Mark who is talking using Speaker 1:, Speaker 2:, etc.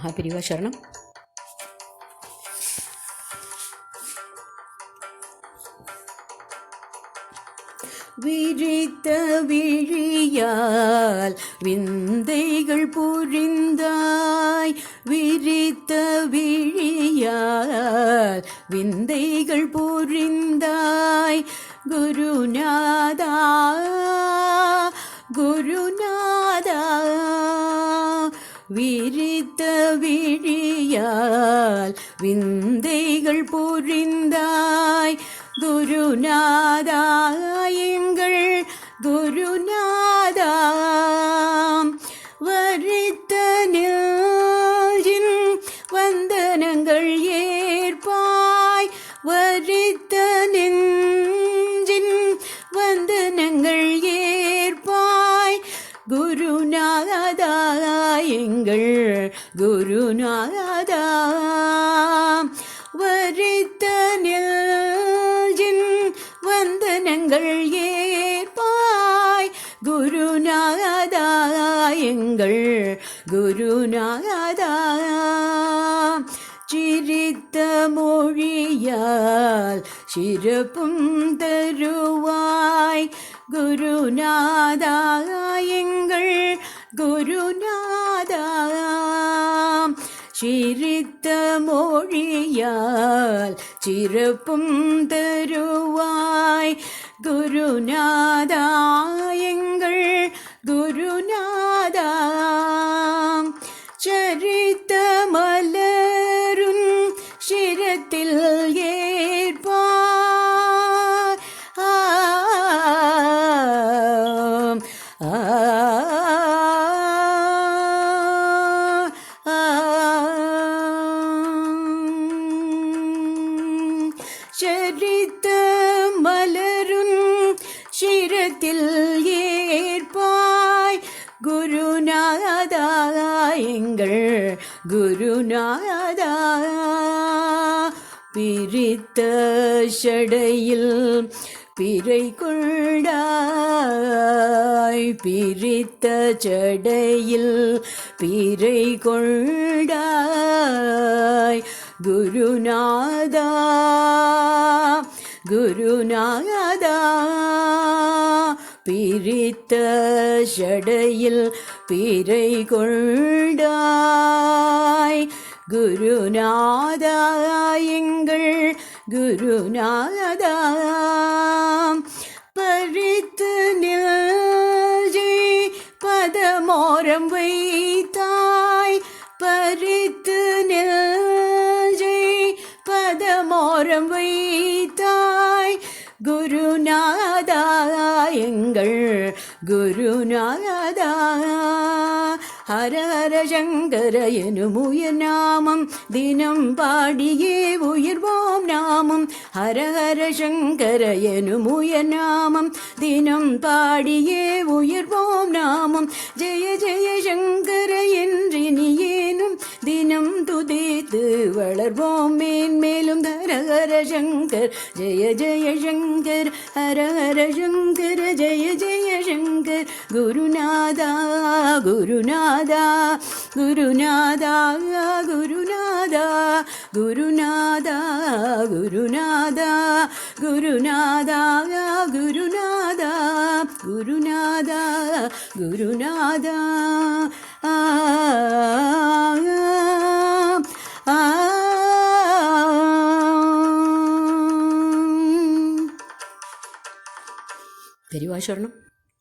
Speaker 1: മഹാപെരിവ ശരണം. விரித்த விழியால் விந்தைகள் புரிந்தாய், விரித்த விழியால் விந்தைகள் புரிந்தாய். குருநாதா குருநாதா, விரித்த விழியால் விந்தைகள் புரிந்தாய். குருநாதா எங்கள் குருநாதா, வரித்த நெஞ்சின் வந்தனங்கள் ஏற்பாய், வரித்த நெஞ்சின் வந்தனங்கள் ஏற்பாய். குருநாதா எங்கள் குருநாதா, வரித்த நெஞ்சின் வந்தனங்கள் ஏற்பாய். குருநாதா எங்கள் குருநாதா, சிரித்த மொழியால் சிறப்பும் தருவாய். குருநாதா எங்கள் குருநாதா, சிரித்த மொழியால் சிறப்பும் தருவாய். குருநாதா எங்கள் குருநாதா, சரித்த மலரும் சிரத்தில் ஏற்பாய். சரித்த மலரும் சிரத்தில் ஏற்பாய். குருநாதா எங்கள் குருநாதா, பிரித்த ஷடையில் பிறை கொண்டாய், பிரித்த சடையில் பிறை கொண்டாய். குருநாதா குருநாதா, பிரித்த ஷடையில் பிறை கொண்டாய். குருநாதா எங்கள் குருநாதா, பறித்து நெஞ்சை பதமோரம் வைத்தாய், பறித்து நெஞ்சை பதமோரம் வைத்தாய். குருநாதா எங்கள் குருநாதா, ஹர ஹர சங்கர எனும் உயர் நாமம் தினம் பாடியே உயர்வோம் நாமம். ஹர ஹர சங்கர எனும் உயர் நாமம் தினம் பாடியே உயர்வோம் நாமம். ஜெய ஜெய சங்கர என்றினியேனும் தினம் துதித்து வளர்வோம் மேன்மேலும். ஹர ஹர சங்கர் ஜெய ஜெய சங்கர், ஹர ஹர சங்கர ஜெய ஜெய சங்கர். குருநாதா குருநாதா குருநாதா குருநாதா குருநாதா குருநாதா குருநாதா குருநாதா குருநாதா குருநாதா. பெரியவா சரணம்.